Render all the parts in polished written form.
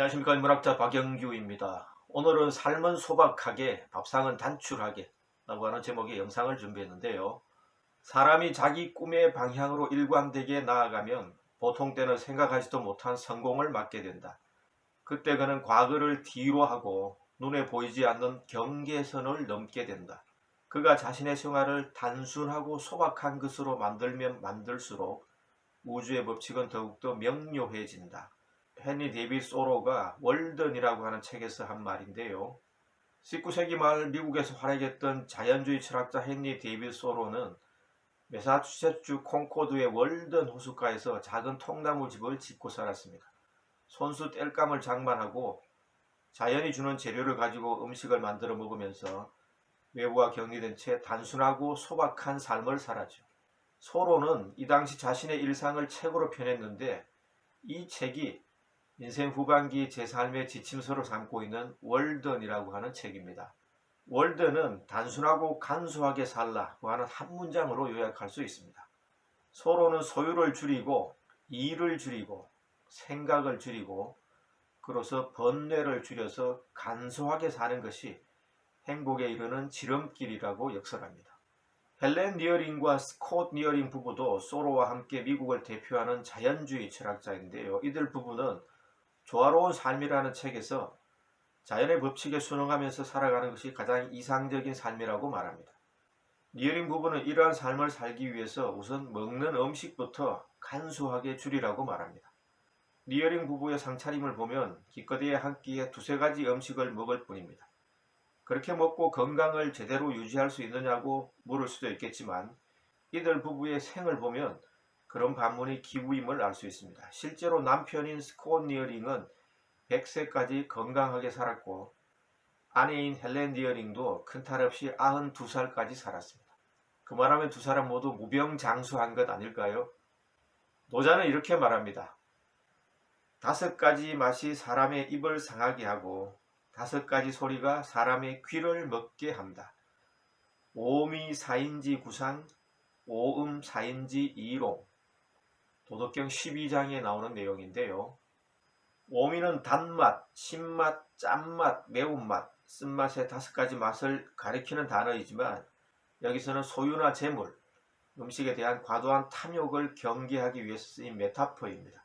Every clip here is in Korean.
안녕하십니까. 인문학자 박영규입니다. 오늘은 삶은 소박하게 밥상은 단출하게 라고 하는 제목의 영상을 준비했는데요. 사람이 자기 꿈의 방향으로 일관되게 나아가면 보통 때는 생각하지도 못한 성공을 맞게 된다. 그때 그는 과거를 뒤로 하고 눈에 보이지 않는 경계선을 넘게 된다. 그가 자신의 생활을 단순하고 소박한 것으로 만들면 만들수록 우주의 법칙은 더욱더 명료해진다. 헨리 데이빗 소로가 월든이라고 하는 책에서 한 말인데요. 19세기 말 미국에서 활약했던 자연주의 철학자 헨리 데이빗 소로는 매사추세츠 콩코드의 월든 호숫가에서 작은 통나무 집을 짓고 살았습니다. 손수 땔감을 장만하고 자연이 주는 재료를 가지고 음식을 만들어 먹으면서 외부와 격리된 채 단순하고 소박한 삶을 살았죠. 소로는 이 당시 자신의 일상을 책으로 펴냈는데 이 책이 인생 후반기 제 삶의 지침서로 삼고 있는 월든이라고 하는 책입니다. 월든은 단순하고 간소하게 살라고 하는 한 문장으로 요약할 수 있습니다. 소로는 소유를 줄이고 일을 줄이고 생각을 줄이고 그로써 번뇌를 줄여서 간소하게 사는 것이 행복에 이르는 지름길이라고 역설합니다. 헬렌 니어링과 스콧 니어링 부부도 소로와 함께 미국을 대표하는 자연주의 철학자인데요. 이들 부부는 조화로운 삶이라는 책에서 자연의 법칙에 순응하면서 살아가는 것이 가장 이상적인 삶이라고 말합니다. 니어링 부부는 이러한 삶을 살기 위해서 우선 먹는 음식부터 간소하게 줄이라고 말합니다. 니어링 부부의 상차림을 보면 기껏해야 한 끼에 두세 가지 음식을 먹을 뿐입니다. 그렇게 먹고 건강을 제대로 유지할 수 있느냐고 물을 수도 있겠지만 이들 부부의 생을 보면 그런 반문이 기우임을 알 수 있습니다. 실제로 남편인 스콧 니어링은 100세까지 건강하게 살았고 아내인 헬렌 니어링도 큰 탈 없이 92살까지 살았습니다. 그 말하면 두 사람 모두 무병장수한 것 아닐까요? 노자는 이렇게 말합니다. 5가지 맛이 사람의 입을 상하게 하고 5가지 소리가 사람의 귀를 먹게 한다. 오미 사인지 구상, 오음 사인지 이롱. 도덕경 12장에 나오는 내용인데요. 오미는 단맛, 신맛, 짠맛, 매운맛, 쓴맛의 5가지 맛을 가리키는 단어이지만 여기서는 소유나 재물, 음식에 대한 과도한 탐욕을 경계하기 위해서 쓰인 메타포입니다.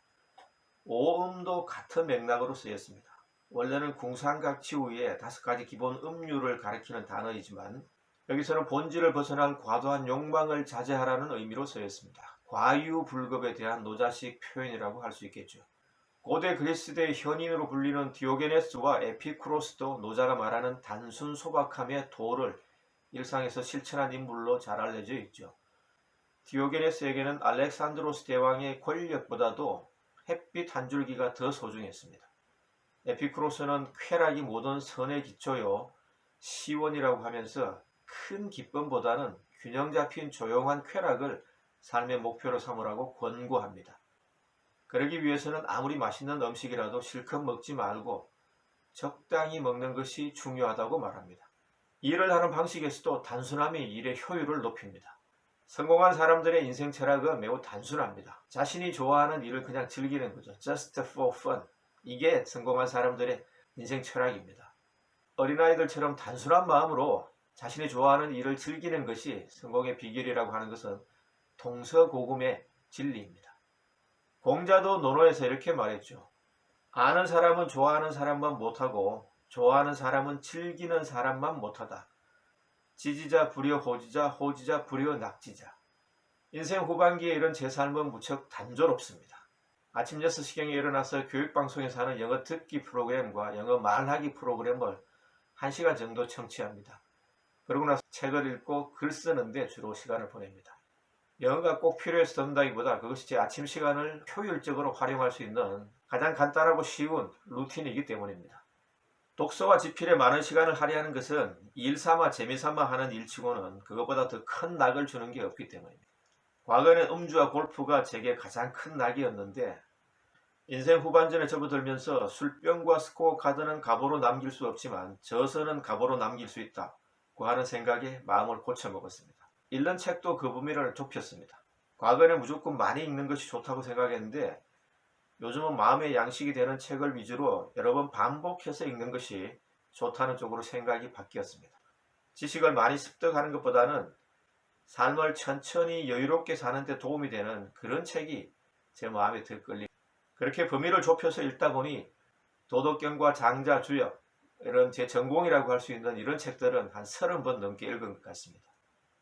오음도 같은 맥락으로 쓰였습니다. 원래는 궁상각치우의 5가지 기본 음류를 가리키는 단어이지만 여기서는 본질을 벗어난 과도한 욕망을 자제하라는 의미로 쓰였습니다. 과유불급에 대한 노자식 표현이라고 할 수 있겠죠. 고대 그리스대의 현인으로 불리는 디오게네스와 에피쿠로스도 노자가 말하는 단순 소박함의 도를 일상에서 실천한 인물로 잘 알려져 있죠. 디오게네스에게는 알렉산드로스 대왕의 권력보다도 햇빛 한 줄기가 더 소중했습니다. 에피쿠로스는 쾌락이 모든 선의 기초요 시원이라고 하면서 큰 기쁨보다는 균형 잡힌 조용한 쾌락을 삶의 목표로 삼으라고 권고합니다. 그러기 위해서는 아무리 맛있는 음식이라도 실컷 먹지 말고 적당히 먹는 것이 중요하다고 말합니다. 일을 하는 방식에서도 단순함이 일의 효율을 높입니다. 성공한 사람들의 인생 철학은 매우 단순합니다. 자신이 좋아하는 일을 그냥 즐기는 거죠. Just for fun. 이게 성공한 사람들의 인생 철학입니다. 어린아이들처럼 단순한 마음으로 자신이 좋아하는 일을 즐기는 것이 성공의 비결이라고 하는 것은 동서고금의 진리입니다. 공자도 논어에서 이렇게 말했죠. 아는 사람은 좋아하는 사람만 못하고 좋아하는 사람은 즐기는 사람만 못하다. 지지자 불여 호지자, 호지자 불여 낙지자. 인생 후반기에 이런 제 삶은 무척 단조롭습니다. 아침 6시경에 일어나서 교육방송에서 하는 영어 듣기 프로그램과 영어 말하기 프로그램을 1시간 정도 청취합니다. 그러고 나서 책을 읽고 글 쓰는데 주로 시간을 보냅니다. 영어가 꼭 필요해서 듣는다기보다 그것이 제 아침 시간을 효율적으로 활용할 수 있는 가장 간단하고 쉬운 루틴이기 때문입니다. 독서와 집필에 많은 시간을 할애하는 것은 일삼아 재미삼아 하는 일치고는 그것보다 더 큰 낙을 주는 게 없기 때문입니다. 과거에는 음주와 골프가 제게 가장 큰 낙이었는데 인생 후반전에 접어들면서 술병과 스코어 카드는 갑오로 남길 수 없지만 져서는 갑오로 남길 수 있다고 하는 생각에 마음을 고쳐먹었습니다. 읽는 책도 그 범위를 좁혔습니다. 과거에는 무조건 많이 읽는 것이 좋다고 생각했는데 요즘은 마음의 양식이 되는 책을 위주로 여러 번 반복해서 읽는 것이 좋다는 쪽으로 생각이 바뀌었습니다. 지식을 많이 습득하는 것보다는 삶을 천천히 여유롭게 사는 데 도움이 되는 그런 책이 제 마음에 더 끌립니다. 그렇게 범위를 좁혀서 읽다 보니 도덕경과 장자주역, 이런 제 전공이라고 할 수 있는 이런 책들은 한 30번 넘게 읽은 것 같습니다.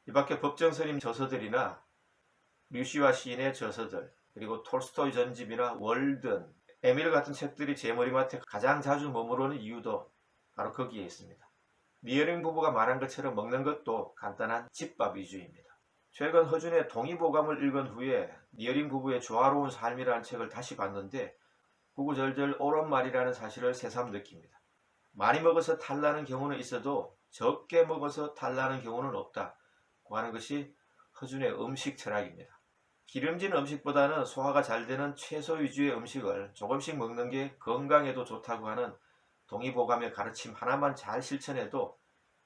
이 밖에 법정스님 저서들이나 류시와 시인의 저서들, 그리고 톨스토이 전집이나 월든, 에밀 같은 책들이 제 머리맡에 가장 자주 머무르는 이유도 바로 거기에 있습니다. 니어링 부부가 말한 것처럼 먹는 것도 간단한 집밥 위주입니다. 최근 허준의 동의보감을 읽은 후에 니어링 부부의 조화로운 삶이라는 책을 다시 봤는데 구구절절 옳은 말이라는 사실을 새삼 느낍니다. 많이 먹어서 탈나는 경우는 있어도 적게 먹어서 탈나는 경우는 없다고 하는 것이 허준의 음식 철학입니다. 기름진 음식보다는 소화가 잘 되는 채소 위주의 음식을 조금씩 먹는 게 건강에도 좋다고 하는 동의보감의 가르침 하나만 잘 실천해도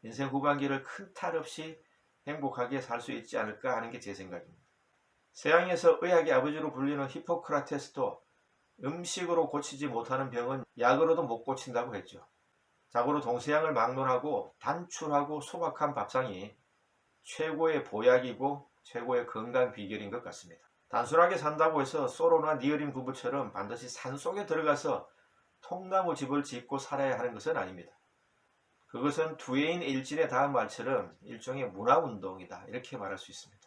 인생 후반기를 큰 탈 없이 행복하게 살 수 있지 않을까 하는 게 제 생각입니다. 서양에서 의학의 아버지로 불리는 히포크라테스도 음식으로 고치지 못하는 병은 약으로도 못 고친다고 했죠. 자고로 동서양을 막론하고 단출하고 소박한 밥상이 최고의 보약이고 최고의 건강 비결인 것 같습니다. 단순하게 산다고 해서 소로나 니어린 부부처럼 반드시 산속에 들어가서 통나무 집을 짓고 살아야 하는 것은 아닙니다. 그것은 두에인 일진의 다음 말처럼 일종의 문화운동이다, 이렇게 말할 수 있습니다.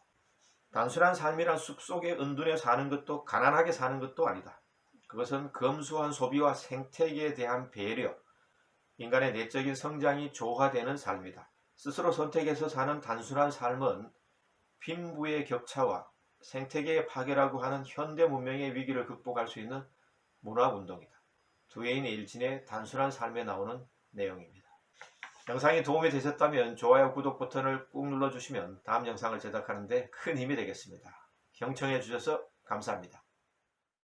단순한 삶이란 숲속에 은둔해 사는 것도 가난하게 사는 것도 아니다. 그것은 검소한 소비와 생태계에 대한 배려, 인간의 내적인 성장이 조화되는 삶이다. 스스로 선택해서 사는 단순한 삶은 빈부의 격차와 생태계의 파괴라고 하는 현대 문명의 위기를 극복할 수 있는 문화운동이다. 두에인 일진의 단순한 삶에 나오는 내용입니다. 영상이 도움이 되셨다면 좋아요, 구독 버튼을 꾹 눌러주시면 다음 영상을 제작하는 데 큰 힘이 되겠습니다. 경청해 주셔서 감사합니다.